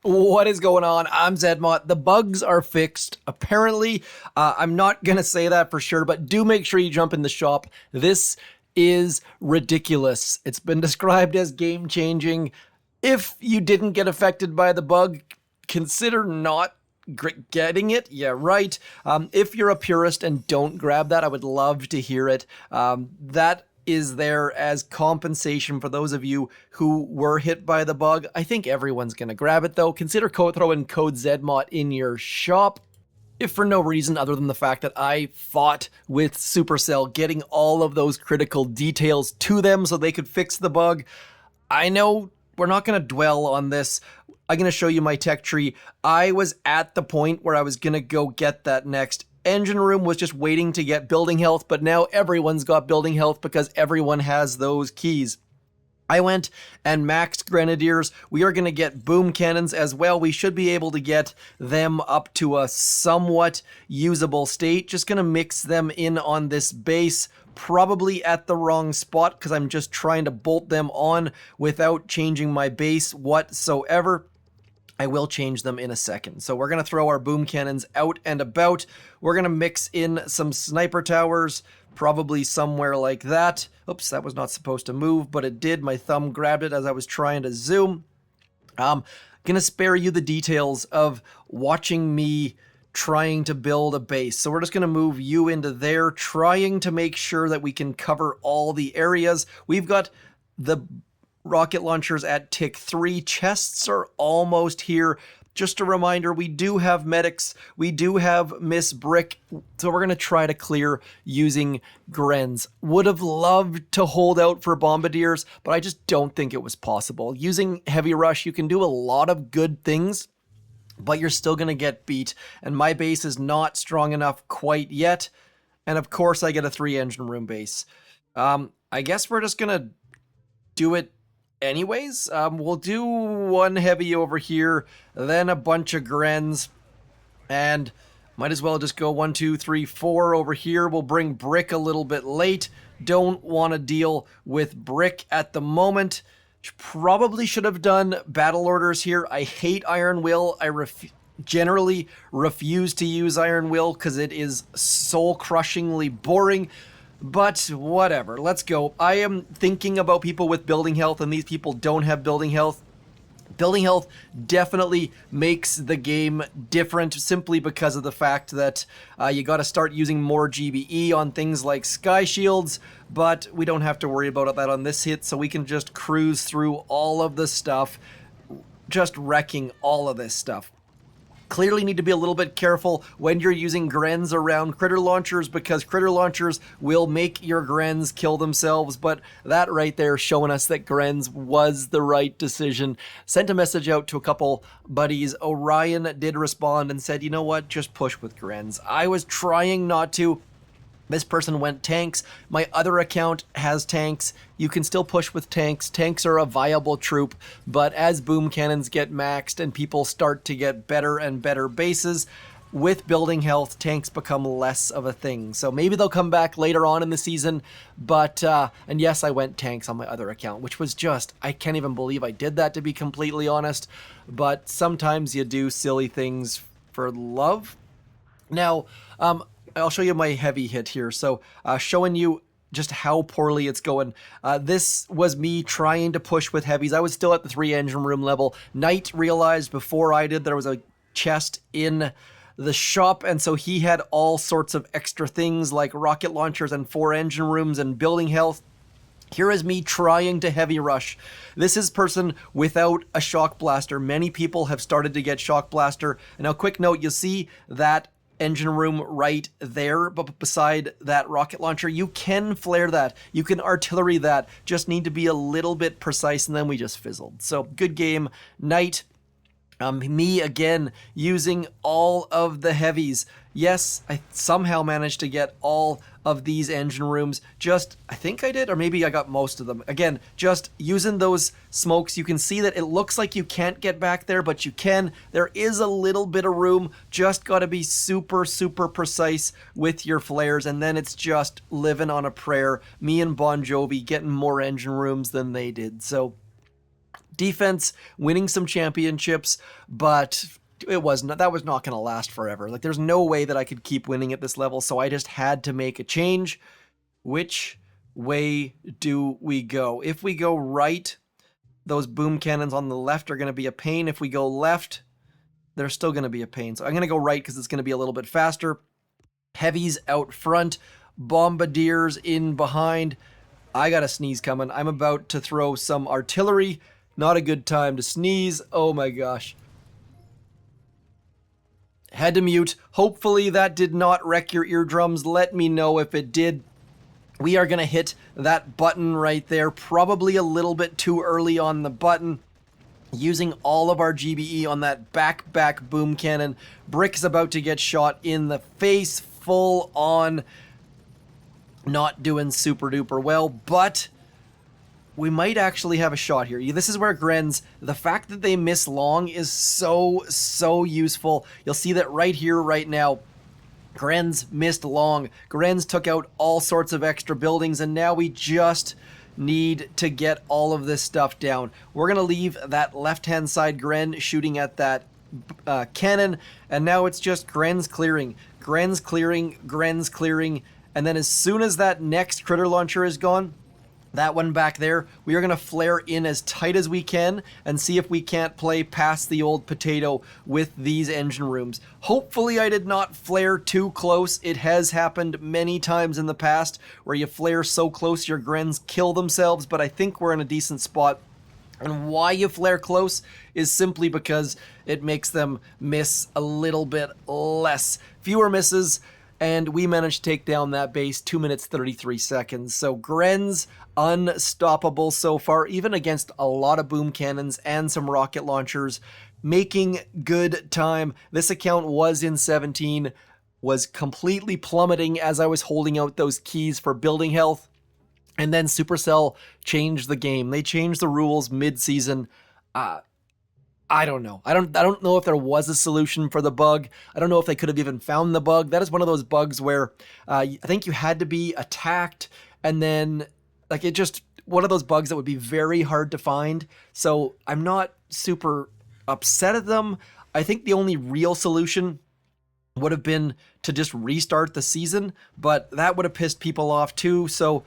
What is going on? I'm Zedmont. The bugs are fixed. Apparently, I'm not going to say that for sure, but do make sure you jump in the shop. This is ridiculous. It's been described as game-changing. If you didn't get affected by the bug, consider not getting it. Yeah, right. If you're a purist and don't grab that, I would love to hear it. That is there as compensation for those of you who were hit by the bug. I think everyone's going to grab it though. Consider throwing code ZMOT in your shop. If for no reason other than the fact that I fought with Supercell getting all of those critical details to them so they could fix the bug. I know we're not going to dwell on this. I'm going to show you my tech tree. I was at the point where I was going to go get that next engine room, was just waiting to get building health, but now everyone's got building health because everyone has those keys. I went and maxed Grenadiers. We are going to get boom cannons as well. We should be able to get them up to a somewhat usable state. Just going to mix them in on this base, probably at the wrong spot because I'm just trying to bolt them on without changing my base whatsoever. I will change them in a second. So we're going to throw our boom cannons out and about. We're going to mix in some sniper towers, probably somewhere like that. Oops, that was not supposed to move, but it did. My thumb grabbed it as I was trying to zoom. I'm going to spare you the details of watching me trying to build a base. So we're just going to move you into there, trying to make sure that we can cover all the areas. We've got the rocket launchers at tick 3. Chests are almost here. Just a reminder, we do have medics. We do have Miss Brick. So we're going to try to clear using Grens. Would have loved to hold out for Bombardiers, but I just don't think it was possible. Using Heavy Rush, you can do a lot of good things, but you're still going to get beat. And my base is not strong enough quite yet. And of course, I get a 3 engine room base. I guess we're just going to do it anyways. We'll do 1 heavy over here, then a bunch of Grens, and might as well just go 1, 2, 3, 4 over here. We'll bring Brick a little bit late. Don't want to deal with Brick at the moment. Probably should have done battle orders here. I hate Iron Will. I generally refuse to use Iron Will because it is soul-crushingly boring. But whatever, let's go. I am thinking about people with building health, and these people don't have building health. Building health definitely makes the game different simply because of the fact that you got to start using more GBE on things like Sky Shields, but we don't have to worry about that on this hit, so we can just cruise through all of the stuff, just wrecking all of this stuff. Clearly need to be a little bit careful when you're using Grens around critter launchers because critter launchers will make your Grens kill themselves, but that right there showing us that Grens was the right decision. Sent a message out to a couple buddies. Orion did respond and said, you know what, just push with Grens. I was trying not to. This person went tanks. My other account has tanks. You can still push with tanks. Tanks are a viable troop, but as boom cannons get maxed and people start to get better and better bases, with building health, tanks become less of a thing. So maybe they'll come back later on in the season, but, and yes, I went tanks on my other account, which was just, I can't even believe I did that, to be completely honest, but sometimes you do silly things for love. Now, I'll show you my heavy hit here. So showing you just how poorly it's going. This was me trying to push with heavies. I was still at the 3 engine room level. Knight realized before I did there was a chest in the shop, and so he had all sorts of extra things like rocket launchers and 4 engine rooms and building health. Here is me trying to heavy rush. This is person without a shock blaster. Many people have started to get shock blaster. And now quick note, you'll see that engine room right there, but beside that rocket launcher, you can flare that, you can artillery that, just need to be a little bit precise, and then we just fizzled. So good game. Knight, me again using all of the heavies. Yes, I somehow managed to get all of these engine rooms. Just, I think I did, or maybe I got most of them. Again, just using those smokes. You can see that it looks like you can't get back there, but you can. There is a little bit of room. Just got to be super, super precise with your flares, and then it's just living on a prayer. Me and Bon Jovi getting more engine rooms than they did. So Defense, winning some championships, but that was not going to last forever. Like, there's no way that I could keep winning at this level, so I just had to make a change. Which way do we go? If we go right, those boom cannons on the left are going to be a pain. If we go left, they're still going to be a pain. So I'm going to go right because it's going to be a little bit faster. Heavies out front, bombardiers in behind. I got a sneeze coming. I'm about to throw some artillery. Not a good time to sneeze. Oh my gosh. Had to mute. Hopefully that did not wreck your eardrums. Let me know if it did. We are going to hit that button right there. Probably a little bit too early on the button. Using all of our GBE on that back boom cannon. Brick's about to get shot in the face. Full on. Not doing super duper well, but we might actually have a shot here. This is where Grens, the fact that they miss long is so useful. You'll see that right here, right now. Grens missed long. Grens took out all sorts of extra buildings, and now we just need to get all of this stuff down. We're going to leave that left-hand side Gren shooting at that cannon, and now it's just Grens clearing, Grens clearing, Grens clearing, and then as soon as that next critter launcher is gone, that one back there, we are going to flare in as tight as we can and see if we can't play past the old potato with these engine rooms. Hopefully I did not flare too close. It has happened many times in the past where you flare so close your Grens kill themselves, but I think we're in a decent spot. And why you flare close is simply because it makes them miss a little bit less. Fewer misses, and we managed to take down that base 2 minutes 33 seconds. So Grens unstoppable so far, even against a lot of boom cannons and some rocket launchers, making good time. This account was in 17, was completely plummeting as I was holding out those keys for building health. And then Supercell changed the game. They changed the rules mid-season. I don't know. I don't know if there was a solution for the bug. I don't know if they could have even found the bug. That is one of those bugs where I think you had to be attacked, and then like it just one of those bugs that would be very hard to find. So I'm not super upset at them. I think the only real solution would have been to just restart the season, but that would have pissed people off too. So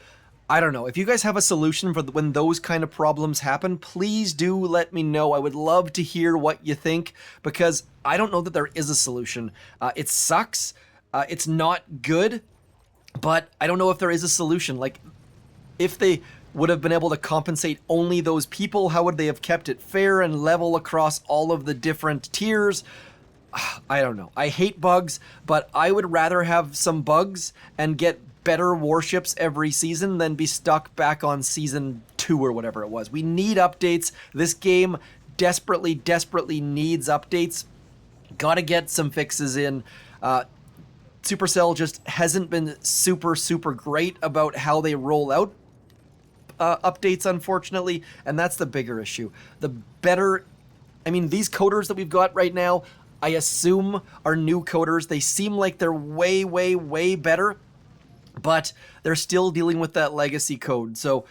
I don't know. If you guys have a solution for when those kind of problems happen, please do let me know. I would love to hear what you think, because I don't know that there is a solution. It sucks. It's not good, but I don't know if there is a solution. Like, if they would have been able to compensate only those people, how would they have kept it fair and level across all of the different tiers? I don't know. I hate bugs, but I would rather have some bugs and get better warships every season than be stuck back on season 2 or whatever it was. We need updates. This game desperately needs updates. Gotta get some fixes in. Supercell just hasn't been super great about how they roll out updates, unfortunately, and that's the bigger issue. The better, I mean, these coders that we've got right now, I assume are new coders. They seem like they're way better, but they're still dealing with that legacy code. So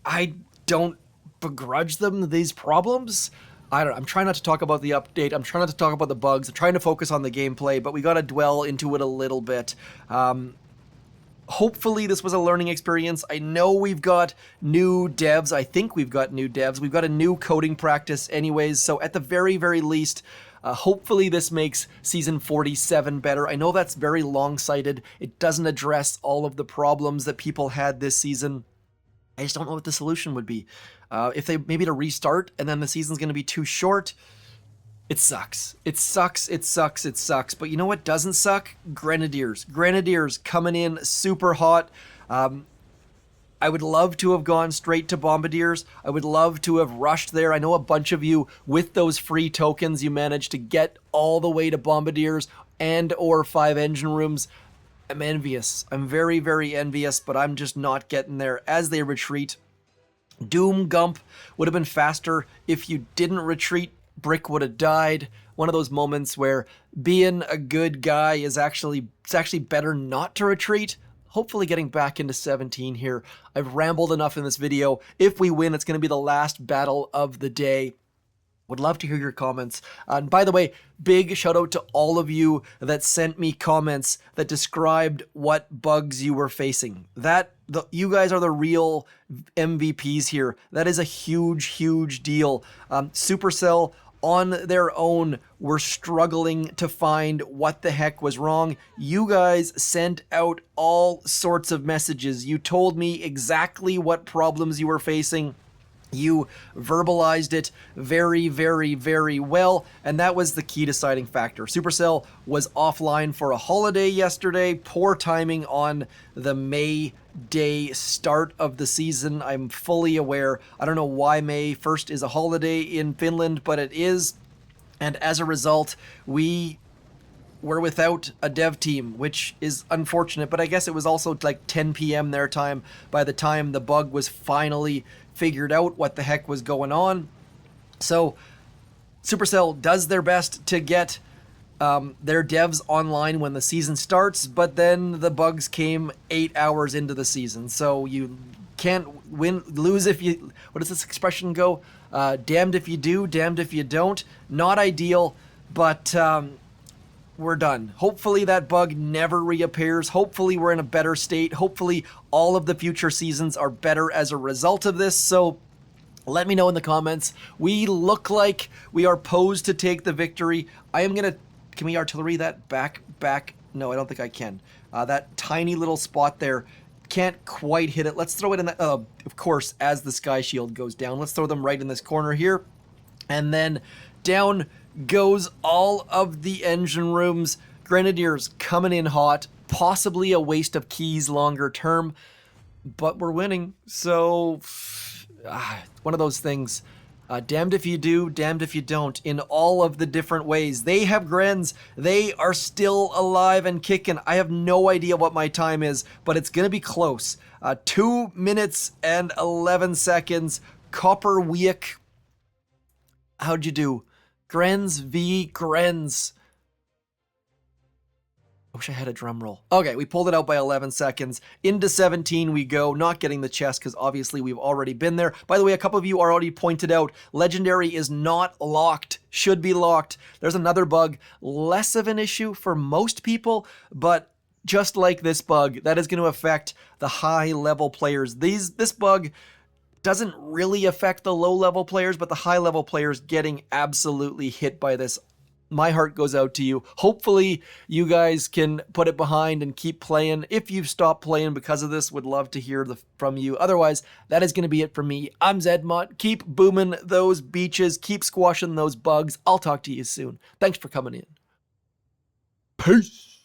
I don't begrudge them these problems. I'm trying not to talk about the update. I'm trying not to talk about the bugs. I'm trying to focus on the gameplay, but we got to dwell into it a little bit. Hopefully this was a learning experience. I know we've got new devs. I think we've got new devs. We've got a new coding practice anyways. So at the very least, hopefully this makes Season 47 better. I know that's very long-sighted. It doesn't address all of the problems that people had this season. I just don't know what the solution would be. If they maybe to restart and then the season's going to be too short, it sucks. It sucks. But you know what doesn't suck? Grenadiers. Grenadiers coming in super hot. I would love to have gone straight to Bombardiers. I would love to have rushed there. I know a bunch of you, with those free tokens, you managed to get all the way to Bombardiers and or 5 engine rooms. I'm envious. I'm very envious, but I'm just not getting there as they retreat. Doom Gump would have been faster if you didn't retreat. Brick would have died. One of those moments where being a good guy is actually better not to retreat. hopefully getting back into 17 here. I've rambled enough in this video. If we win, it's going to be the last battle of the day. Would love to hear your comments. And by the way, big shout out to all of you that sent me comments that described what bugs you were facing. You guys are the real MVPs here. That is a huge, huge deal. Supercell on their own were struggling to find what the heck was wrong. You guys sent out all sorts of messages. You told me exactly what problems you were facing. You verbalized it very, very, very well, and that was the key deciding factor. Supercell was offline for a holiday yesterday. Poor timing on the May Day start of the season. I'm fully aware. I don't know why May 1st is a holiday in Finland, but it is. And as a result, we were without a dev team, which is unfortunate, but I guess it was also like 10 p.m. their time by the time the bug was finally figured out what the heck was going on. So Supercell does their best to get their devs online when the season starts, but then the bugs came 8 hours into the season. So you can't lose if you, what does this expression go? Damned if you do, damned if you don't. Not ideal, but we're done. Hopefully that bug never reappears. Hopefully we're in a better state. Hopefully all of the future seasons are better as a result of this. So let me know in the comments. We look like we are posed to take the victory. Can we artillery that back? No, I don't think I can. That tiny little spot there, can't quite hit it. Let's throw it in that, of course, as the sky shield goes down. Let's throw them right in this corner here. And then down goes all of the engine rooms. Grenadiers coming in hot, possibly a waste of keys longer term, but we're winning. So one of those things. Damned if you do, damned if you don't, in all of the different ways. They have Grens. They are still alive and kicking. I have no idea what my time is, but it's going to be close. 2 minutes and 11 seconds. Copper Week. How'd you do? Grens v. Grens. I wish I had a drum roll. Okay, we pulled it out by 11 seconds. Into 17 we go, not getting the chest because obviously we've already been there. By the way, a couple of you already pointed out, Legendary is not locked, should be locked. There's another bug, less of an issue for most people, but just like this bug, that is going to affect the high level players. This bug doesn't really affect the low level players, but the high level players getting absolutely hit by this. My heart goes out to you. Hopefully you guys can put it behind and keep playing. If you've stopped playing because of this, would love to hear from you. Otherwise, that is going to be it from me. I'm Zedmont. Keep booming those beaches. Keep squashing those bugs. I'll talk to you soon. Thanks for coming in. Peace.